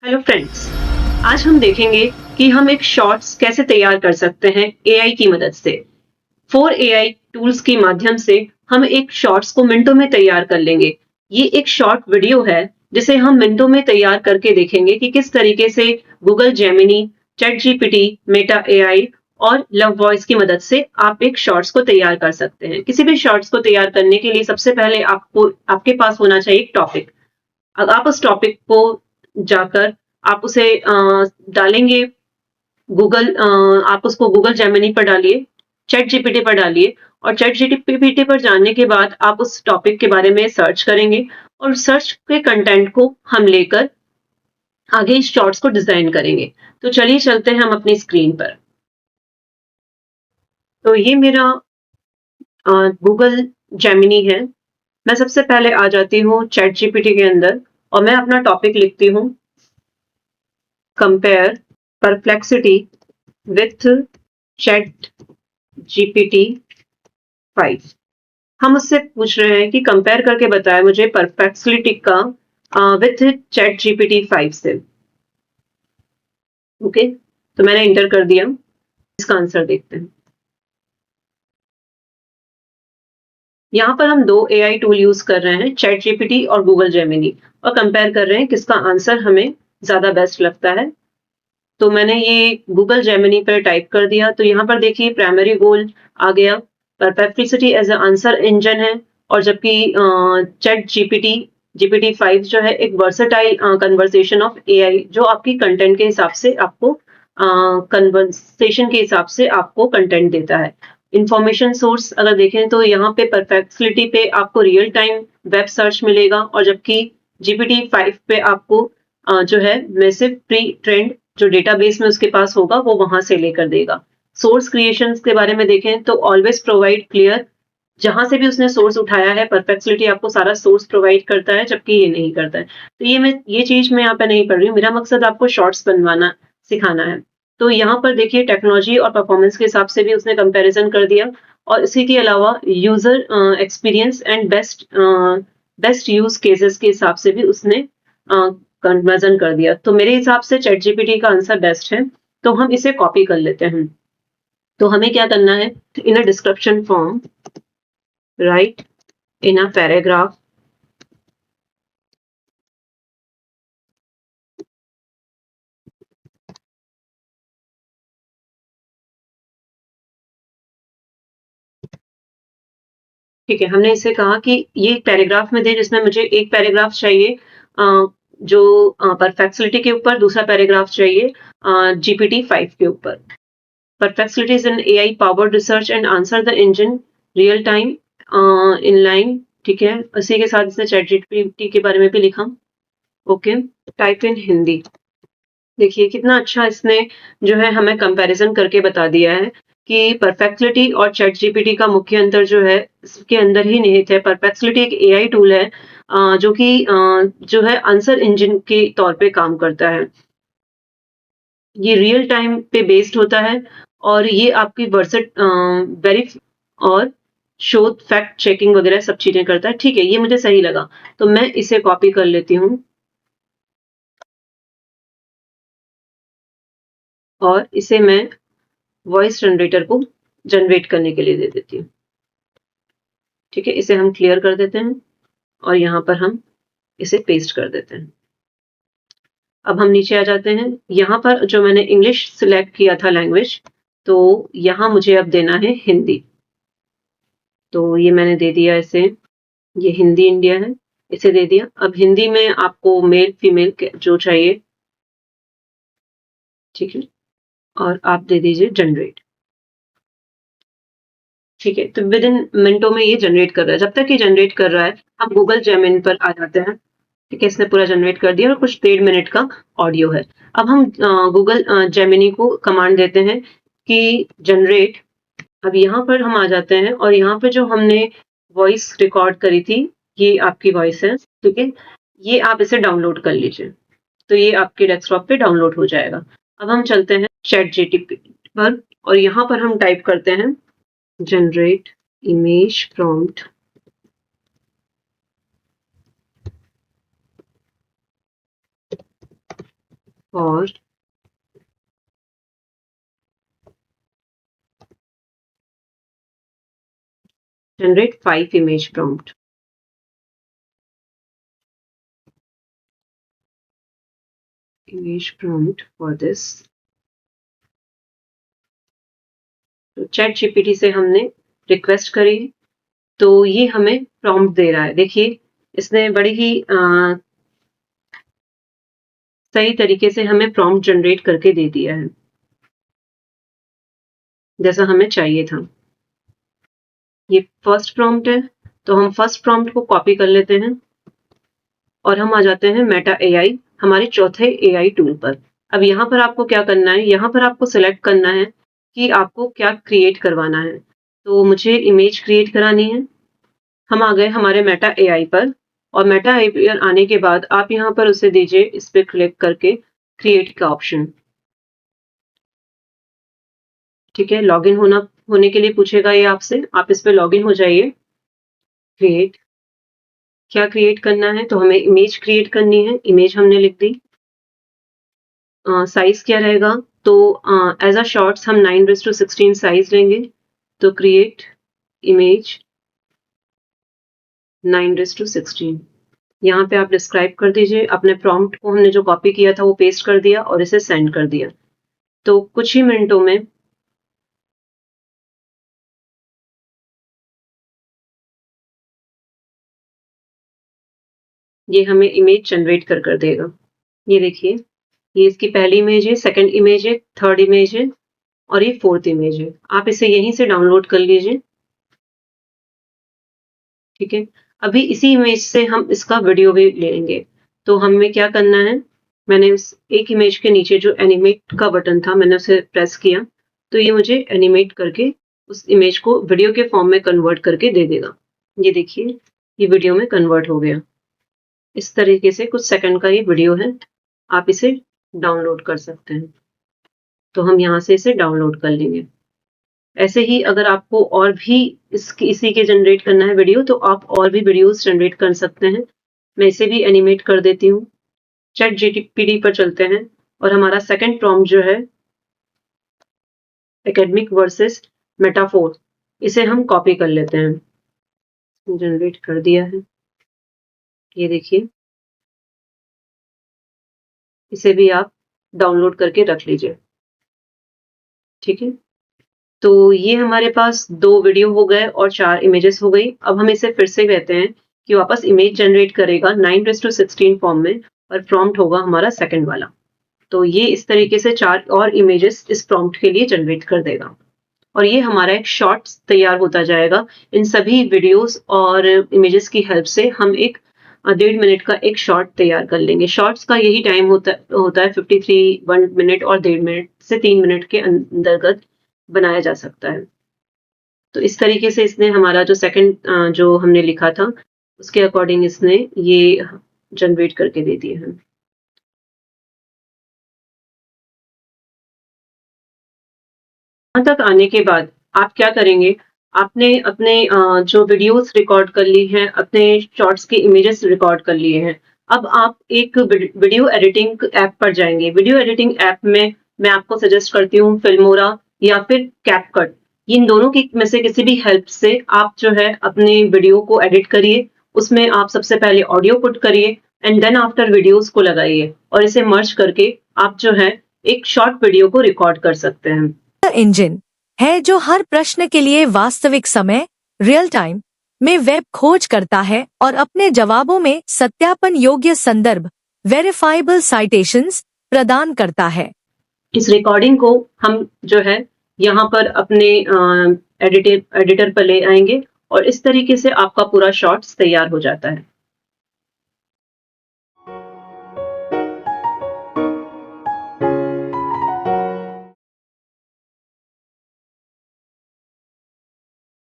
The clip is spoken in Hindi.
Hello friends. आज हम देखेंगे कि हम एक शॉर्ट्स कैसे तैयार कर सकते हैं एआई की मदद से। 4 एआई टूल्स के माध्यम से हम एक शॉर्ट्स को मिनटों में तैयार कर लेंगे। ये एक शॉर्ट वीडियो है जिसे हम मिनटों में तैयार करके देखेंगे कि किस तरीके से Google Gemini, chat GPT, Meta AI और लव वॉइस की मदद से आप एक शॉर्ट्स को तैयार कर सकते हैं। किसी भी शॉर्ट्स को तैयार करने के लिए सबसे पहले आपके पास होना चाहिए एक टॉपिक। अब आप उस टॉपिक को जाकर आप उसे डालेंगे गूगल आप उसको गूगल जेमिनी पर डालिए, चैट जीपीटी पर डालिए और चैट जीपीटी पर जाने के बाद आप उस टॉपिक के बारे में सर्च करेंगे और सर्च के कंटेंट को हम लेकर आगे इस शॉर्ट्स को डिजाइन करेंगे। तो चलिए चलते हैं हम अपनी स्क्रीन पर। तो ये मेरा गूगल जेमिनी है। मैं सबसे पहले आ जाती हूँ चैट जीपीटी के अंदर और मैं अपना टॉपिक लिखती हूँ, compare perplexity with chat GPT 5। हम उससे पूछ रहे हैं कि कंपेयर करके बताए मुझे परप्लेक्सिटी का विथ चैट जीपीटी 5 से। ओके, तो मैंने इंटर कर दिया। इसका आंसर देखते हैं। यहाँ पर हम दो एआई टूल यूज कर रहे हैं, चैट जीपीटी और गूगल जेमिनी, और कंपेयर कर रहे हैं किसका आंसर हमें ज्यादा बेस्ट लगता है। तो मैंने ये गूगल जेमिनी पर टाइप कर दिया। तो यहाँ पर देखिए प्राइमरी गोल आ गया, Perplexity as a answer engine है, और जबकि चैट जीपीटी जीपीटी 5 जो है एक वर्सेटाइल कन्वर्सेशन ऑफ एआई, जो आपकी कंटेंट के हिसाब से आपको कन्वर्सेशन के हिसाब से आपको कंटेंट देता है। इंफॉर्मेशन सोर्स अगर देखें तो यहाँ पे परप्लेक्सिटी पे आपको रियल टाइम वेब सर्च मिलेगा, और जबकि जीपीटी 5 पे आपको जो है मैसिव प्री ट्रेंड जो डेटाबेस में उसके पास होगा वो वहां से लेकर देगा। सोर्स क्रिएशंस के बारे में देखें तो ऑलवेज प्रोवाइड क्लियर, जहां से भी उसने सोर्स उठाया है परप्लेक्सिटी आपको सारा सोर्स प्रोवाइड करता है, जबकि ये नहीं करता है। तो ये चीज मैं यहाँ पे नहीं पढ़ रही हूँ, मेरा मकसद आपको शॉर्ट्स बनवाना सिखाना है। तो यहाँ पर देखिए टेक्नोलॉजी और परफॉर्मेंस के हिसाब से भी उसने कंपैरिजन कर दिया, और इसी के अलावा user experience and best use cases के हिसाब से भी उसने कन्वर्जन कर दिया। तो मेरे हिसाब से चैट जीपीटी का आंसर बेस्ट है। तो हम इसे कॉपी कर लेते हैं। तो हमें क्या करना है, in a description form write in a paragraph, ठीक है। हमने इसे कहा कि ये पैराग्राफ में दे, जिसमें मुझे एक पैराग्राफ चाहिए जो परफेक्सिलिटी के ऊपर, दूसरा पैराग्राफ चाहिए जीपीटी 5 के ऊपर। Perplexity is an AI powered research and answer the engine real time in line, ठीक है। इसी के साथ इसने चैट जीपीटी के बारे में भी लिखा। Okay, type in Hindi. देखिए कितना अच्छा इसने जो है हमें कंपैरिजन करके बता दिया है कि परफेक्टिलिटी और चैट जीपीटी का मुख्य अंतर जो है इसके अंदर ही निहित है। परफेक्टिलिटी एक एआई टूल है जो कि जो है आंसर इंजन के तौर पे काम करता है। ये रियल टाइम पे बेस्ड होता है, और ये आपकी वर्सेट वेरी और शोध फैक्ट चेकिंग वगैरह सब चीजें करता है। ठीक है, ये मुझे सही लगा। तो मैं इसे कॉपी कर लेती हूँ और इसे मैं वॉइस जनरेटर को जनरेट करने के लिए दे देती हूँ। ठीक है, इसे हम क्लियर कर देते हैं और यहाँ पर हम इसे पेस्ट कर देते हैं। अब हम नीचे आ जाते हैं। यहाँ पर जो मैंने इंग्लिश सिलेक्ट किया था लैंग्वेज, तो यहाँ मुझे अब देना है हिंदी। तो ये मैंने दे दिया इसे। ये हिंदी इंडिया है, इसे दे दिया। अब हिंदी में आपको मेल फीमेल जो चाहिए, ठीक है, और आप दे दीजिए जनरेट। ठीक है, तो विद इन मिनटों में ये जनरेट कर रहा है। जब तक ये जनरेट कर रहा है हम गूगल जेमिनी पर आ जाते हैं। ठीक है, इसने पूरा जनरेट कर दिया और कुछ 1.5 मिनट का ऑडियो है। अब हम गूगल जेमिनी को कमांड देते हैं कि जनरेट। अब यहाँ पर हम आ जाते हैं और यहाँ पे जो हमने वॉइस रिकॉर्ड करी थी, ये आपकी वॉइस है। ठीक है, ये आप इसे डाउनलोड कर लीजिए, तो ये आपके डेस्कटॉप पे डाउनलोड हो जाएगा। अब हम चलते हैं चैट जीटीपी पर और यहाँ पर हम टाइप करते हैं जनरेट इमेज प्रॉम्प्ट। और generate 5 image prompt. Image prompt for this. तो चैट जीपीटी से हमने रिक्वेस्ट करी तो ये हमें प्रॉम्प्ट दे रहा है। देखिए इसने बड़ी ही सही तरीके से हमें प्रॉम्प्ट जनरेट करके दे दिया है जैसा हमें चाहिए था। ये फर्स्ट प्रॉम्प्ट है तो हम फर्स्ट प्रॉम्प्ट को कॉपी कर लेते हैं और हम आ जाते हैं मेटा एआई हमारे चौथे एआई टूल पर। अब यहाँ पर आपको क्या करना है, यहाँ पर आपको सिलेक्ट करना है कि आपको क्या क्रिएट करवाना है। तो मुझे इमेज क्रिएट करानी है। हम आ गए हमारे मेटा एआई पर और मेटा एआई पर आने के बाद आप यहाँ पर उसे दीजिए इस पे क्लिक करके क्रिएट का ऑप्शन। ठीक है, लॉगिन होने के लिए पूछेगा ये आपसे, आप इस पे लॉगिन हो जाइए। क्रिएट, क्या क्रिएट करना है, तो हमें इमेज क्रिएट करनी है। इमेज हमने लिख दी। साइज क्या रहेगा, तो एज अ शॉर्ट्स हम 9:16 साइज लेंगे। तो क्रिएट इमेज 9:16। यहाँ पे आप डिस्क्राइब कर दीजिए अपने प्रॉम्प्ट को। हमने जो कॉपी किया था वो पेस्ट कर दिया और इसे सेंड कर दिया। तो कुछ ही मिनटों में ये हमें इमेज जनरेट कर देगा। ये देखिए, ये इसकी पहली इमेज है, सेकंड इमेज है, थर्ड इमेज है और ये फोर्थ इमेज है। आप इसे यहीं से डाउनलोड कर लीजिए। ठीक है, अभी इसी इमेज से हम इसका वीडियो भी लेंगे। तो हमें क्या करना है, मैंने उस एक इमेज के नीचे जो एनिमेट का बटन था मैंने उसे प्रेस किया तो ये मुझे एनिमेट करके उस इमेज को वीडियो के फॉर्म में कन्वर्ट करके दे देगा। ये देखिए, ये वीडियो में कन्वर्ट हो गया। इस तरीके से कुछ सेकंड का ये वीडियो है, आप इसे डाउनलोड कर सकते हैं। तो हम यहाँ से इसे डाउनलोड कर लेंगे। ऐसे ही अगर आपको और भी इसी के जनरेट करना है वीडियो तो आप और भी वीडियोस जनरेट कर सकते हैं। मैं इसे भी एनिमेट कर देती हूँ। चैट जीपीटी पर चलते हैं और हमारा सेकंड प्रॉम्प्ट जो है एकेडमिक वर्सेस मेटाफोर, इसे हम कॉपी कर लेते हैं। जनरेट कर दिया है, ये देखिए। इसे भी आप डाउनलोड करके रख लीजिए। ठीक है, तो ये हमारे पास 2 वीडियो हो गए और 4 इमेजेस हो गई। अब हम इसे फिर से कहते हैं कि वापस इमेज जनरेट करेगा 9:16 फॉर्म में और प्रॉम्प्ट होगा हमारा सेकंड वाला। तो ये इस तरीके से 4 और इमेजेस इस प्रॉम्प्ट के लिए जनरेट कर देगा और ये हमारा एक शॉर्ट्स तैयार होता जाएगा। इन सभी वीडियोस और इमेजेस की हेल्प से हम एक 1.5 मिनट का एक शॉर्ट तैयार कर लेंगे। शॉर्ट्स का यही टाइम होता है 1 मिनट और 1.5 मिनट से 3 मिनट के अंतर्गत बनाया जा सकता है। तो इस तरीके से इसने हमारा जो सेकंड जो हमने लिखा था उसके अकॉर्डिंग इसने ये जनरेट करके दे दिए हैं। यहाँ तक आने के बाद आप क्या करेंगे, आपने अपने जो वीडियोस रिकॉर्ड कर ली हैं, अपने शॉर्ट्स के इमेजेस रिकॉर्ड कर लिए हैं। अब आप एक वीडियो एडिटिंग ऐप पर जाएंगे। वीडियो एडिटिंग ऐप में मैं आपको सजेस्ट करती हूँ फिल्मोरा या फिर कैपकट। इन दोनों की में से किसी भी हेल्प से आप जो है अपने वीडियो को एडिट करिए। उसमें आप सबसे पहले ऑडियो पुट करिए एंड देन आफ्टर वीडियोस को लगाइए और इसे मर्ज करके आप जो है एक शॉर्ट वीडियो को रिकॉर्ड कर सकते हैं। इंजन है जो हर प्रश्न के लिए वास्तविक समय रियल टाइम में वेब खोज करता है और अपने जवाबों में सत्यापन योग्य संदर्भ वेरिफाइबल साइटेशंस प्रदान करता है। इस रिकॉर्डिंग को हम जो है यहाँ पर अपने एडिटर पर ले आएंगे और इस तरीके से आपका पूरा शॉर्ट्स तैयार हो जाता है।